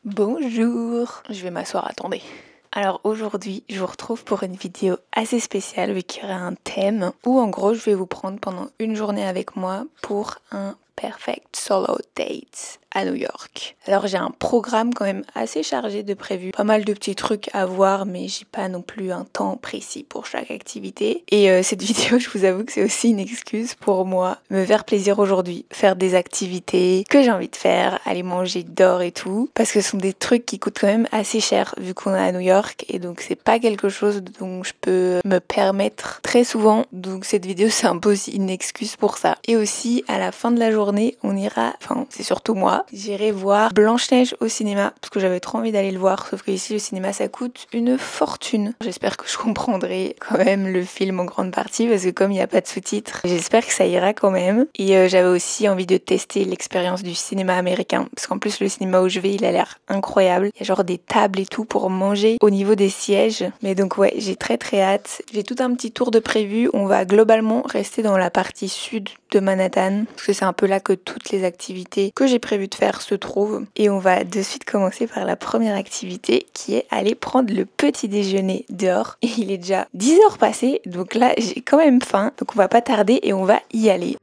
Bonjour, je vais m'asseoir, attendez. Alors aujourd'hui, je vous retrouve pour une vidéo assez spéciale vu qu'il y aura un thème où en gros je vais vous prendre pendant une journée avec moi pour un perfect solo date à New York. Alors j'ai un programme quand même assez chargé de prévu, pas mal de petits trucs à voir mais j'ai pas non plus un temps précis pour chaque activité. Et cette vidéo, je vous avoue que c'est aussi une excuse pour moi me faire plaisir aujourd'hui, faire des activités que j'ai envie de faire, aller manger dehors et tout, parce que ce sont des trucs qui coûtent quand même assez cher vu qu'on est à New York et donc c'est pas quelque chose dont je peux me permettre très souvent. Donc cette vidéo c'est un peu aussi une excuse pour ça. Et aussi à la fin de la journée, on ira, enfin c'est surtout moi, j'irai voir Blanche-Neige au cinéma parce que j'avais trop envie d'aller le voir, sauf que ici le cinéma ça coûte une fortune. J'espère que je comprendrai quand même le film en grande partie parce que comme il n'y a pas de sous-titres, j'espère que ça ira quand même. Et j'avais aussi envie de tester l'expérience du cinéma américain parce qu'en plus le cinéma où je vais il a l'air incroyable. Il y a genre des tables et tout pour manger au niveau des sièges. Mais donc ouais, j'ai très hâte. J'ai tout un petit tour de prévu. On va globalement rester dans la partie sud de Manhattan parce que c'est un peu là que toutes les activités que j'ai prévu de faire se trouvent. Et on va de suite commencer par la première activité qui est aller prendre le petit déjeuner dehors. Et il est déjà 10h passées, donc là j'ai quand même faim. Donc on va pas tarder et on va y aller.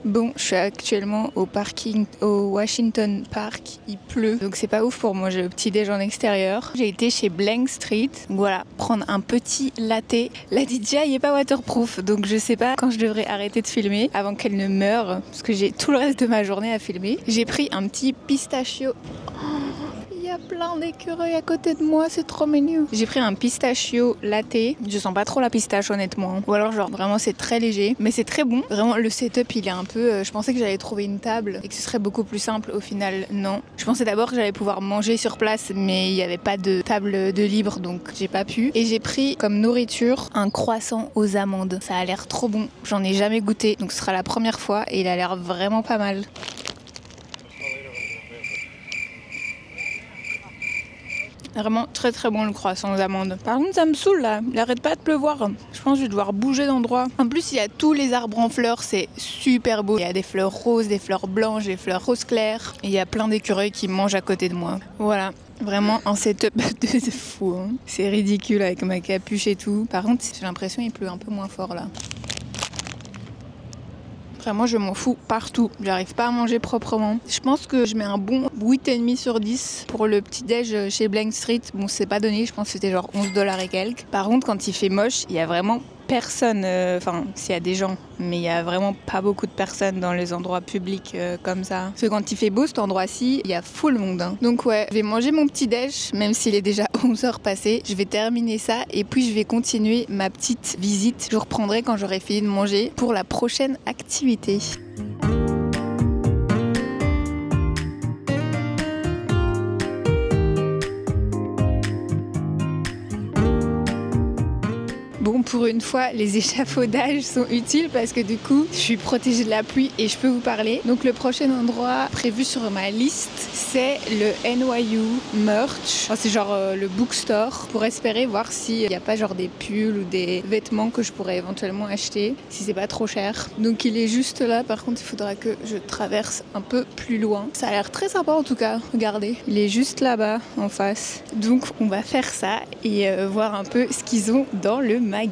Bon, je suis actuellement au parking au Washington Park, il pleut, donc c'est pas ouf pour manger le petit déj en extérieur. J'ai été chez Blank Street, donc voilà, prendre un petit latte. La DJI est pas waterproof, donc je sais pas quand je devrais arrêter de filmer avant qu'elle ne meure, parce que j'ai tout le reste de ma journée à filmer. J'ai pris un petit pistachio. Il y a plein d'écureuils à côté de moi, c'est trop mignon. J'ai pris un pistachio latte. Je sens pas trop la pistache honnêtement. Ou alors genre vraiment c'est très léger, mais c'est très bon. Vraiment le setup il est un peu... je pensais que j'allais trouver une table et que ce serait beaucoup plus simple. Au final non. Je pensais d'abord que j'allais pouvoir manger sur place, mais il n'y avait pas de table de libre donc j'ai pas pu. Et j'ai pris comme nourriture un croissant aux amandes. Ça a l'air trop bon. J'en ai jamais goûté, donc ce sera la première fois et il a l'air vraiment pas mal. Vraiment très bon le croissant aux amandes. Par contre ça me saoule là, il arrête pas de pleuvoir. Je pense que je vais devoir bouger d'endroit. En plus il y a tous les arbres en fleurs, c'est super beau. Il y a des fleurs roses, des fleurs blanches, des fleurs roses claires. Et il y a plein d'écureuils qui mangent à côté de moi. Voilà. Vraiment un setup de fou. Hein. C'est ridicule avec ma capuche et tout. Par contre j'ai l'impression qu'il pleut un peu moins fort là. Vraiment, je m'en fous partout. J'arrive pas à manger proprement. Je pense que je mets un bon 8,5 sur 10 pour le petit déj chez Blank Street. Bon, c'est pas donné, je pense que c'était genre $11 et quelques. Par contre, quand il fait moche, il y a vraiment personne. Enfin, s'il y a des gens, mais il y a vraiment pas beaucoup de personnes dans les endroits publics comme ça. Parce que quand il fait beau, cet endroit-ci, il y a full monde. Hein. Donc ouais, je vais manger mon petit déj, même s'il est déjà 11h passées. Je vais terminer ça et puis je vais continuer ma petite visite. Je reprendrai quand j'aurai fini de manger pour la prochaine activité. Bon, pour une fois, les échafaudages sont utiles parce que du coup, je suis protégée de la pluie et je peux vous parler. Donc le prochain endroit prévu sur ma liste, c'est le NYU Merch. C'est genre le bookstore pour espérer voir s'il n'y a pas genre des pulls ou des vêtements que je pourrais éventuellement acheter si c'est pas trop cher. Donc il est juste là, par contre il faudra que je traverse un peu plus loin. Ça a l'air très sympa en tout cas, regardez. Il est juste là-bas en face. Donc on va faire ça et voir un peu ce qu'ils ont dans le magasin.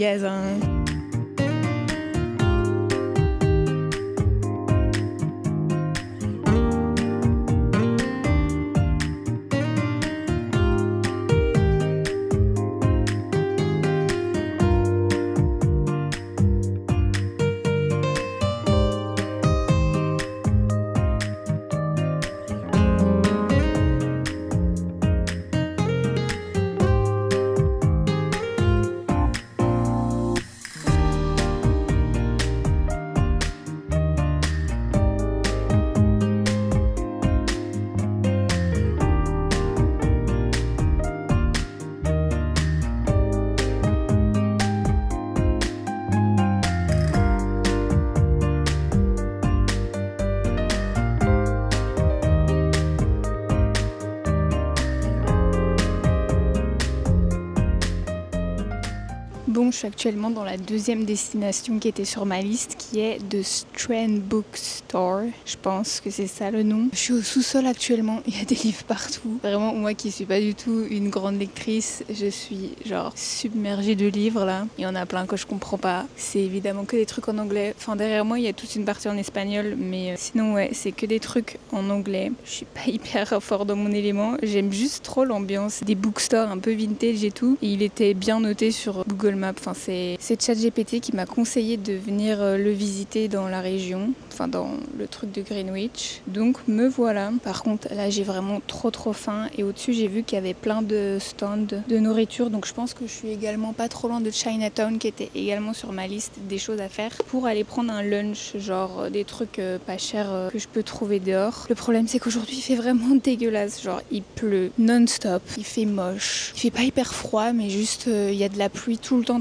sinon je suis actuellement dans la deuxième destination qui était sur ma liste, qui est The Strand Bookstore. Je pense que c'est ça le nom. Je suis au sous-sol actuellement, il y a des livres partout. Vraiment, moi qui suis pas du tout une grande lectrice, je suis genre submergée de livres là. Il y en a plein que je comprends pas. C'est évidemment que des trucs en anglais. Enfin, derrière moi, il y a toute une partie en espagnol, mais sinon ouais, c'est que des trucs en anglais. Je suis pas hyper fort dans mon élément. J'aime juste trop l'ambiance des bookstores un peu vintage et tout. Et il était bien noté sur Google Maps. Enfin, c'est ChatGPT qui m'a conseillé de venir le visiter dans la région, enfin dans le truc de Greenwich. Donc me voilà. Par contre, là j'ai vraiment trop faim et au-dessus j'ai vu qu'il y avait plein de stands de nourriture. Donc je pense que je suis également pas trop loin de Chinatown qui était également sur ma liste des choses à faire pour aller prendre un lunch, genre des trucs pas chers que je peux trouver dehors. Le problème c'est qu'aujourd'hui il fait vraiment dégueulasse, genre il pleut non-stop, il fait moche, il fait pas hyper froid mais juste il y a de la pluie tout le temps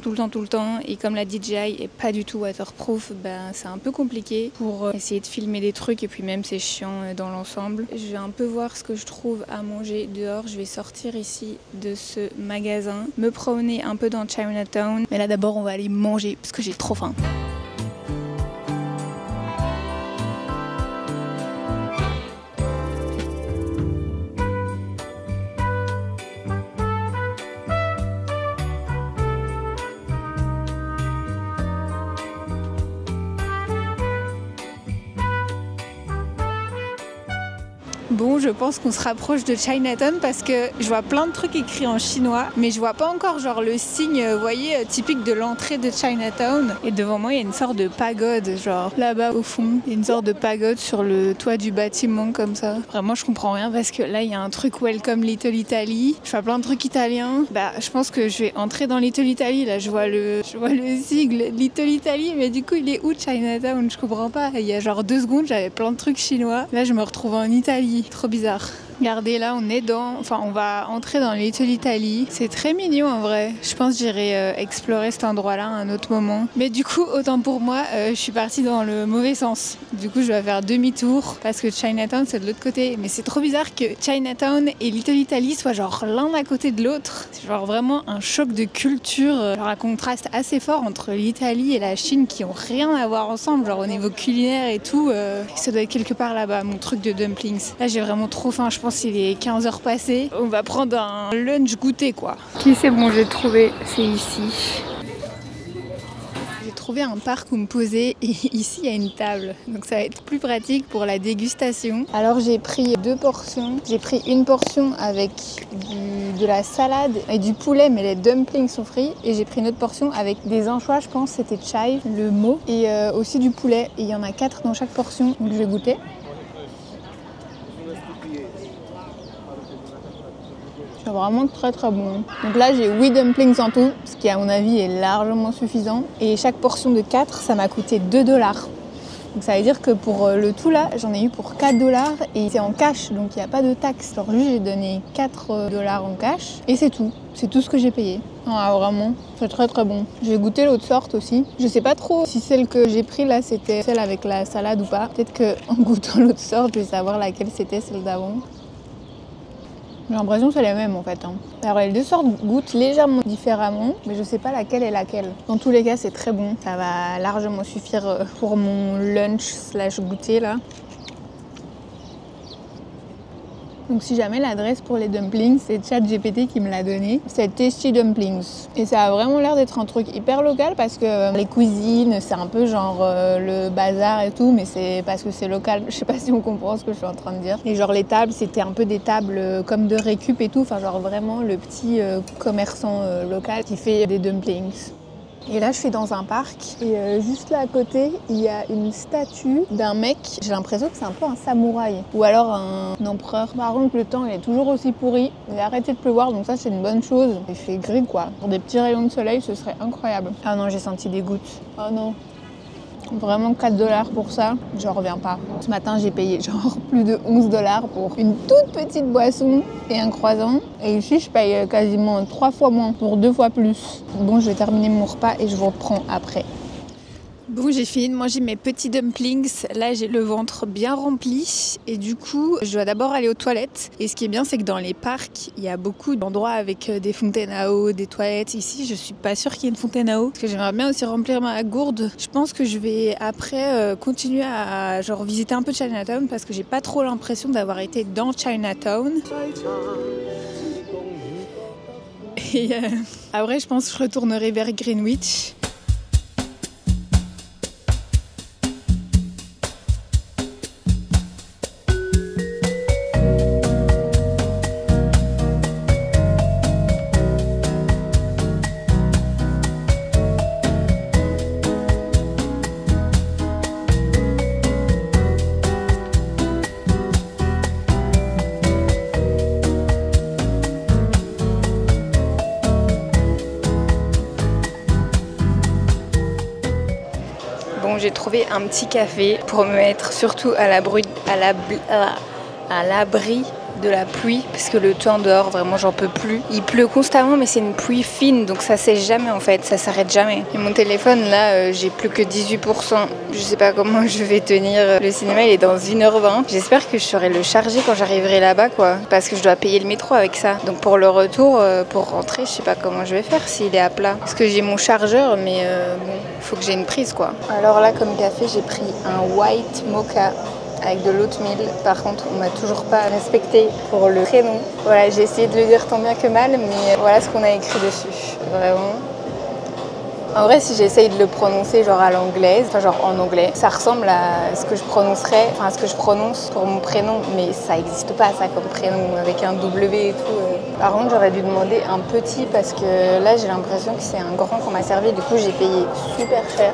et comme la DJI est pas du tout waterproof, ben c'est un peu compliqué pour essayer de filmer des trucs et puis même c'est chiant dans l'ensemble. Je vais un peu voir ce que je trouve à manger dehors, je vais sortir ici de ce magasin, me promener un peu dans Chinatown, mais là d'abord on va aller manger parce que j'ai trop faim. Bon, je pense qu'on se rapproche de Chinatown parce que je vois plein de trucs écrits en chinois, mais je vois pas encore genre le signe, vous voyez, typique de l'entrée de Chinatown. Et devant moi, il y a une sorte de pagode, genre là-bas au fond, il y a une sorte de pagode sur le toit du bâtiment comme ça. Vraiment, je comprends rien parce que là, il y a un truc Welcome Little Italy. Je vois plein de trucs italiens. Bah, je pense que je vais entrer dans Little Italy. Là, je vois le sigle Little Italy, mais du coup, il est où Chinatown? Je comprends pas. Il y a genre 2 secondes, j'avais plein de trucs chinois. Là, je me retrouve en Italie. Trop bizarre. Regardez, là on va entrer dans Little Italy. C'est très mignon en vrai. Je pense que j'irai explorer cet endroit-là à un autre moment. Mais du coup, autant pour moi, je suis partie dans le mauvais sens. Du coup, je vais faire demi-tour parce que Chinatown c'est de l'autre côté. Mais c'est trop bizarre que Chinatown et Little Italy soient genre l'un à côté de l'autre. C'est genre vraiment un choc de culture, genre un contraste assez fort entre l'Italie et la Chine qui ont rien à voir ensemble, genre au niveau culinaire et tout. Ça doit être quelque part là-bas, mon truc de dumplings. Là, j'ai vraiment trop faim. Je pense qu'il est 15h passées. On va prendre un lunch goûter quoi. Ok, c'est bon, j'ai trouvé. C'est ici. J'ai trouvé un parc où me poser et ici il y a une table. Donc ça va être plus pratique pour la dégustation. Alors j'ai pris 2 portions. J'ai pris une portion avec de la salade et du poulet, mais les dumplings sont frits. Et j'ai pris une autre portion avec des anchois, je pense c'était chai, le mot. Et aussi du poulet. Et il y en a 4 dans chaque portion. Donc je vais goûter. C'est vraiment très bon. Donc là j'ai 8 dumplings en tout, ce qui à mon avis est largement suffisant. Et chaque portion de 4, ça m'a coûté 2$. Donc ça veut dire que pour le tout là, j'en ai eu pour 4$ et c'est en cash, donc il n'y a pas de taxe. Alors lui j'ai donné 4$ en cash et c'est tout. C'est tout ce que j'ai payé. Ah, vraiment, c'est très bon. Je vais goûter l'autre sorte aussi. Je sais pas trop si celle que j'ai pris là c'était celle avec la salade ou pas. Peut-être qu'en goûtant l'autre sorte, je vais savoir laquelle c'était celle d'avant. J'ai l'impression que c'est les mêmes en fait. Alors les 2 sortes goûtent légèrement différemment, mais je sais pas laquelle est laquelle. Dans tous les cas, c'est très bon. Ça va largement suffire pour mon lunch / goûter là. Donc si jamais l'adresse pour les dumplings, c'est ChatGPT qui me l'a donné. C'est Tasty Dumplings. Et ça a vraiment l'air d'être un truc hyper local parce que les cuisines, c'est un peu genre le bazar et tout, mais c'est parce que c'est local. Je sais pas si on comprend ce que je suis en train de dire. Et genre les tables, c'était un peu des tables comme de récup et tout. Enfin genre vraiment le petit commerçant local qui fait des dumplings. Et là je suis dans un parc et juste là à côté il y a une statue d'un mec, j'ai l'impression que c'est un peu un samouraï ou alors un empereur. Par contre le temps il est toujours aussi pourri, il a arrêté de pleuvoir donc ça c'est une bonne chose. Il fait gris quoi, pour des petits rayons de soleil ce serait incroyable. Ah non j'ai senti des gouttes, oh non. Vraiment 4$ pour ça, j'en reviens pas. Ce matin j'ai payé genre plus de 11$ pour une toute petite boisson et un croissant. Et ici je paye quasiment 3 fois moins pour 2 fois plus. Bon je vais terminer mon repas et je vous reprends après. Bon, j'ai fini de manger mes petits dumplings. Là, j'ai le ventre bien rempli et du coup, je dois d'abord aller aux toilettes. Et ce qui est bien, c'est que dans les parcs, il y a beaucoup d'endroits avec des fontaines à eau, des toilettes. Ici, je suis pas sûre qu'il y ait une fontaine à eau parce que j'aimerais bien aussi remplir ma gourde. Je pense que je vais après continuer à genre visiter un peu Chinatown parce que j'ai pas trop l'impression d'avoir été dans Chinatown. Et après, je pense que je retournerai vers Greenwich. Bon, j'ai trouvé un petit café pour me mettre surtout à l'abri de la pluie parce que le temps dehors, vraiment, j'en peux plus. Il pleut constamment, mais c'est une pluie fine, donc ça sèche jamais en fait, ça s'arrête jamais. Et mon téléphone, là, j'ai plus que 18%. Je sais pas comment je vais tenir. Le cinéma, il est dans 1h20. J'espère que je saurai le charger quand j'arriverai là-bas, quoi, parce que je dois payer le métro avec ça. Donc pour le retour, pour rentrer, je sais pas comment je vais faire s'il est à plat. Parce que j'ai mon chargeur, mais bon, faut que j'ai une prise, quoi. Alors là, comme café, j'ai pris un white mocha avec de l'oatmeal. Par contre, on m'a toujours pas respecté pour le prénom. Voilà, j'ai essayé de le dire tant bien que mal, mais voilà ce qu'on a écrit dessus. Vraiment. En vrai, si j'essaye de le prononcer genre à l'anglaise, enfin genre en anglais, ça ressemble à ce que je prononcerais, enfin à ce que je prononce pour mon prénom, mais ça n'existe pas ça comme prénom avec un W et tout. Par contre, j'aurais dû demander un petit parce que là, j'ai l'impression que c'est un grand qu'on m'a servi. Du coup, j'ai payé super cher.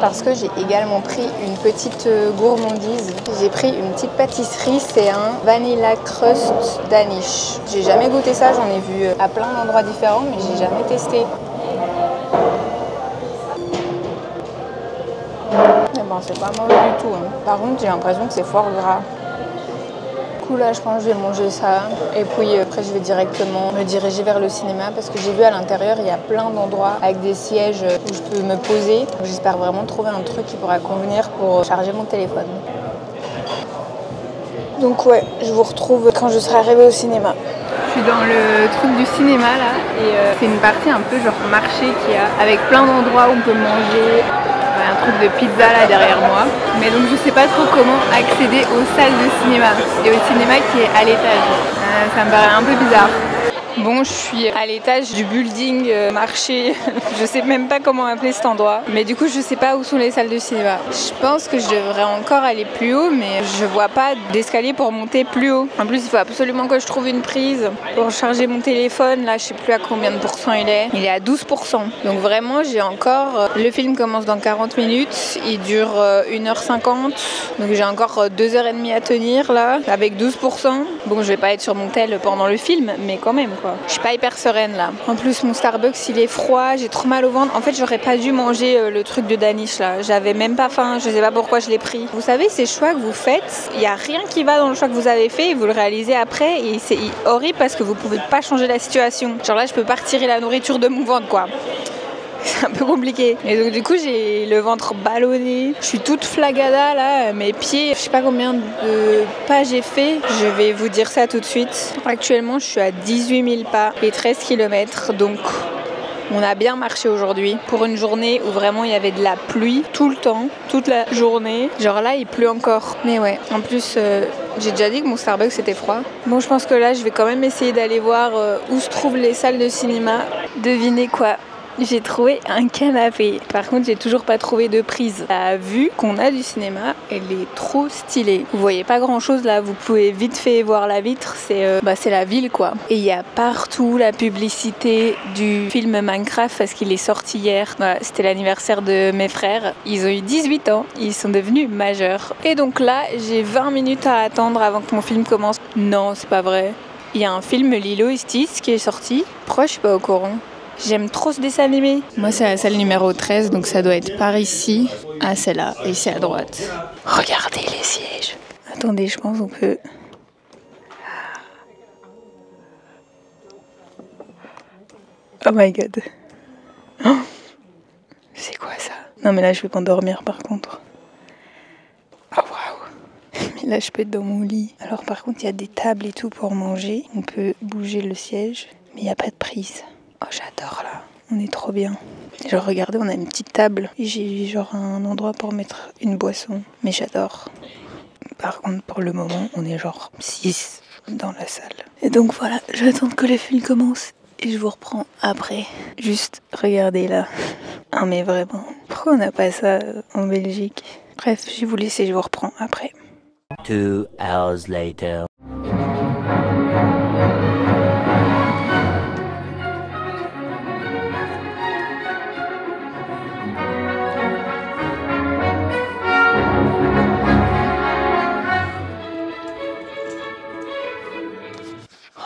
Parce que j'ai également pris une petite gourmandise. J'ai pris une petite pâtisserie, c'est un Vanilla Crust Danish. J'ai jamais goûté ça, j'en ai vu à plein d'endroits différents, mais j'ai jamais testé. Mais bon, c'est pas mauvais du tout. Hein. Par contre, j'ai l'impression que c'est fort gras. Du coup, là, je pense que je vais manger ça. Et puis après, je vais directement me diriger vers le cinéma parce que j'ai vu à l'intérieur, il y a plein d'endroits avec des sièges où je peux me poser. J'espère vraiment trouver un truc qui pourra convenir pour charger mon téléphone. Donc ouais, je vous retrouve quand je serai arrivée au cinéma. Je suis dans le truc du cinéma là et c'est une partie un peu genre marché qu'il y a avec plein d'endroits où on peut manger. Un truc de pizza là derrière moi. Mais donc je sais pas trop comment accéder aux salles de cinéma et au cinéma qui est à l'étage. Ça me paraît un peu bizarre. Bon, je suis à l'étage du building marché, je sais même pas comment appeler cet endroit, mais du coup je sais pas où sont les salles de cinéma. Je pense que je devrais encore aller plus haut, mais je vois pas d'escalier pour monter plus haut. En plus, il faut absolument que je trouve une prise pour charger mon téléphone. Là, je sais plus à combien de pourcents il est à 12%. Donc vraiment, j'ai encore... Le film commence dans 40 minutes, il dure 1h50, donc j'ai encore 2h30 à tenir là, avec 12%. Bon, je vais pas être sur mon tel pendant le film, mais quand même. Je suis pas hyper sereine là. En plus mon Starbucks il est froid, j'ai trop mal au ventre. En fait j'aurais pas dû manger le truc de Danish là. J'avais même pas faim, je sais pas pourquoi je l'ai pris. Vous savez ces choix que vous faites, il y a rien qui va dans le choix que vous avez fait et vous le réalisez après et c'est horrible parce que vous pouvez pas changer la situation. Genre là je peux pas retirer la nourriture de mon ventre quoi. C'est un peu compliqué. Et donc du coup j'ai le ventre ballonné. Je suis toute flagada là, mes pieds, je sais pas combien de pas j'ai fait. Je vais vous dire ça tout de suite. Actuellement je suis à 18 000 pas et 13 km. Donc on a bien marché aujourd'hui. Pour une journée où vraiment il y avait de la pluie tout le temps, toute la journée. Genre là il pleut encore. Mais ouais, en plus... j'ai déjà dit que mon Starbucks c'était froid. Bon, je pense que là je vais quand même essayer d'aller voir où se trouvent les salles de cinéma. Devinez quoi? J'ai trouvé un canapé. Par contre, j'ai toujours pas trouvé de prise. La vue qu'on a du cinéma, elle est trop stylée. Vous voyez pas grand chose là, vous pouvez vite fait voir la vitre, c'est la ville quoi. Et il y a partout la publicité du film Minecraft parce qu'il est sorti hier. Voilà, c'était l'anniversaire de mes frères. Ils ont eu 18 ans, ils sont devenus majeurs. Et donc là, j'ai 20 minutes à attendre avant que mon film commence. Non, c'est pas vrai. Il y a un film Lilo et Stitch qui est sorti. Pourquoi je suis pas au courant? J'aime trop ce dessin animé. Moi, c'est la salle numéro 13, donc ça doit être par ici. Ah, celle-là, ici à droite. Regardez les sièges. Attendez, je pense qu'on peut... Oh my god. Oh, c'est quoi ça? Non mais là je vais m'endormir par contre. Oh waouh. Mais là je peux être dans mon lit. Alors par contre il y a des tables et tout pour manger. On peut bouger le siège, mais il n'y a pas de prise. Oh j'adore là. On est trop bien. Genre regardez, on a une petite table. Et j'ai genre un endroit pour mettre une boisson. Mais j'adore. Par contre pour le moment on est genre 6 dans la salle. Et donc voilà, je vais attendre que les films commencent. Et je vous reprends après. Juste regardez là. Ah mais vraiment. Pourquoi on n'a pas ça en Belgique? Bref, je vais vous laisser, je vous reprends après. 2 hours later.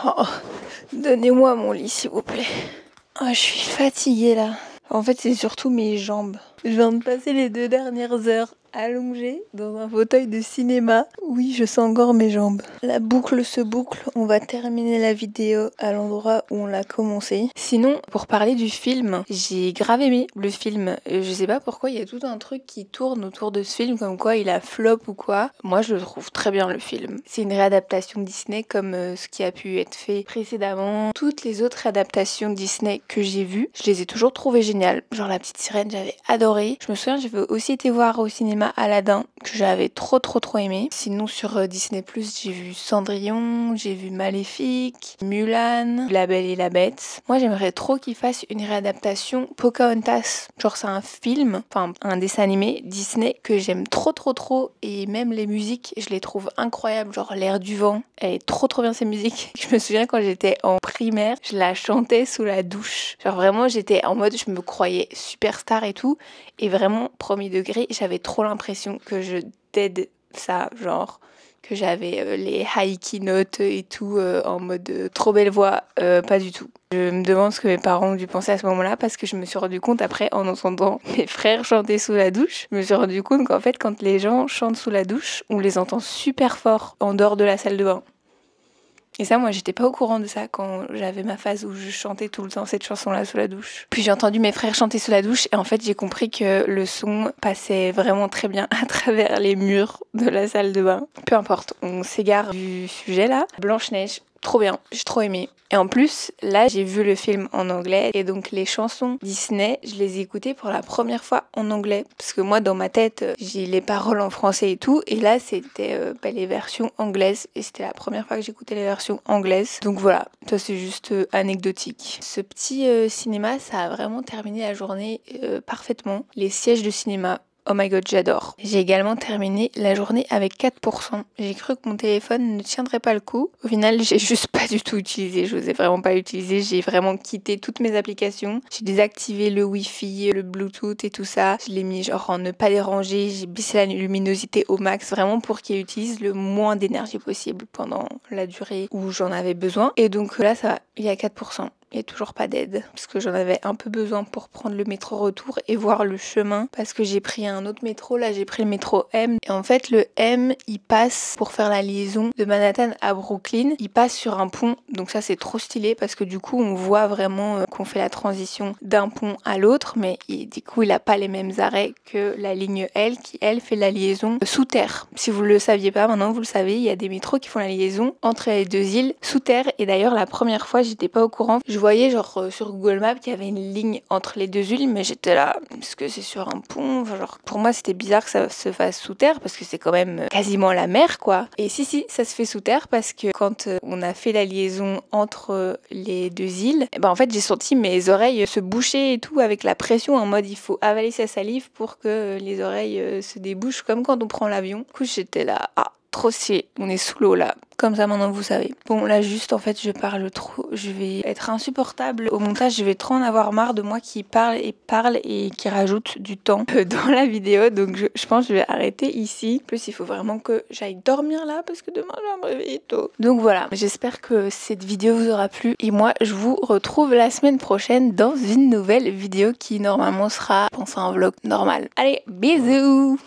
Oh, donnez-moi mon lit s'il vous plaît. Oh, je suis fatiguée là. En fait, c'est surtout mes jambes. Je viens de passer les 2 dernières heures allongée dans un fauteuil de cinéma. Oui, je sens encore mes jambes. La boucle se boucle. On va terminer la vidéo à l'endroit où on l'a commencé. Sinon, pour parler du film, j'ai grave aimé le film. Je sais pas pourquoi, il y a tout un truc qui tourne autour de ce film, comme quoi il a flop ou quoi. Moi, je le trouve très bien le film. C'est une réadaptation Disney comme ce qui a pu être fait précédemment. Toutes les autres réadaptations Disney que j'ai vues, je les ai toujours trouvées géniales. Genre La Petite Sirène, j'avais adoré. Je me souviens, j'avais aussi été voir au cinéma Aladdin, que j'avais trop aimé. Sinon sur Disney+, j'ai vu Cendrillon, j'ai vu Maléfique, Mulan, La Belle et la Bête. Moi j'aimerais trop qu'ils fassent une réadaptation Pocahontas. Genre c'est un film, enfin un dessin animé Disney que j'aime trop et même les musiques, je les trouve incroyables. Genre L'air du vent, elle est trop bien ces musiques. Je me souviens quand j'étais en primaire, je la chantais sous la douche. Genre vraiment j'étais en mode, je me croyais superstar et tout. Et vraiment, premier degré, j'avais trop l'impression que je dead ça, genre que j'avais les high key notes et tout en mode trop belle voix, pas du tout. Je me demande ce que mes parents ont dû penser à ce moment-là parce que je me suis rendu compte après en entendant mes frères chanter sous la douche. Je me suis rendu compte qu'en fait quand les gens chantent sous la douche, on les entend super fort en dehors de la salle de bain. Et ça, moi, j'étais pas au courant de ça quand j'avais ma phase où je chantais tout le temps cette chanson-là sous la douche. Puis j'ai entendu mes frères chanter sous la douche et en fait, j'ai compris que le son passait vraiment très bien à travers les murs de la salle de bain. Peu importe, on s'égare du sujet là. Blanche-Neige, trop bien, j'ai trop aimé. Et en plus, là, j'ai vu le film en anglais et donc les chansons Disney, je les ai écoutées pour la première fois en anglais. Parce que moi, dans ma tête, j'ai les paroles en français et tout. Et là, c'était les versions anglaises. Et c'était la première fois que j'écoutais les versions anglaises. Donc voilà, ça c'est juste anecdotique. Ce petit cinéma, ça a vraiment terminé la journée parfaitement. Les sièges de cinéma, oh my god, j'adore. J'ai également terminé la journée avec 4%. J'ai cru que mon téléphone ne tiendrait pas le coup. Au final, j'ai juste pas du tout utilisé. Je n'osais vraiment pas l'utiliser. J'ai vraiment quitté toutes mes applications. J'ai désactivé le Wi-Fi, le Bluetooth et tout ça. Je l'ai mis genre en ne pas déranger. J'ai baissé la luminosité au max vraiment pour qu'il utilise le moins d'énergie possible pendant la durée où j'en avais besoin. Et donc là, ça va, il y a 4%. Et toujours pas d'aide parce que j'en avais un peu besoin pour prendre le métro retour et voir le chemin parce que j'ai pris un autre métro, là j'ai pris le métro M et en fait le M il passe pour faire la liaison de Manhattan à Brooklyn, il passe sur un pont, donc ça c'est trop stylé parce que du coup on voit vraiment qu'on fait la transition d'un pont à l'autre, mais du coup il a pas les mêmes arrêts que la ligne L qui elle fait la liaison sous terre. Si vous le saviez pas, maintenant vous le savez, il y a des métros qui font la liaison entre les deux îles sous terre et d'ailleurs la première fois j'étais pas au courant. Je voyais genre sur Google Maps qu'il y avait une ligne entre les deux îles, mais j'étais là, est-ce que c'est sur un pont? Enfin, genre, pour moi c'était bizarre que ça se fasse sous terre parce que c'est quand même quasiment la mer quoi. Et si, ça se fait sous terre parce que quand on a fait la liaison entre les deux îles, en fait j'ai senti mes oreilles se boucher et tout avec la pression en mode il faut avaler sa salive pour que les oreilles se débouchent comme quand on prend l'avion. Du coup j'étais là, trop stylé, on est sous l'eau là. Comme ça maintenant vous savez. Bon là juste en fait je parle trop, je vais être insupportable au montage, je vais trop en avoir marre de moi qui parle et qui rajoute du temps dans la vidéo, donc je pense que je vais arrêter ici. En plus il faut vraiment que j'aille dormir là parce que demain je vais me réveiller tôt. Donc voilà, j'espère que cette vidéo vous aura plu et moi je vous retrouve la semaine prochaine dans une nouvelle vidéo qui normalement sera, je pense, un vlog normal. Allez, bisous!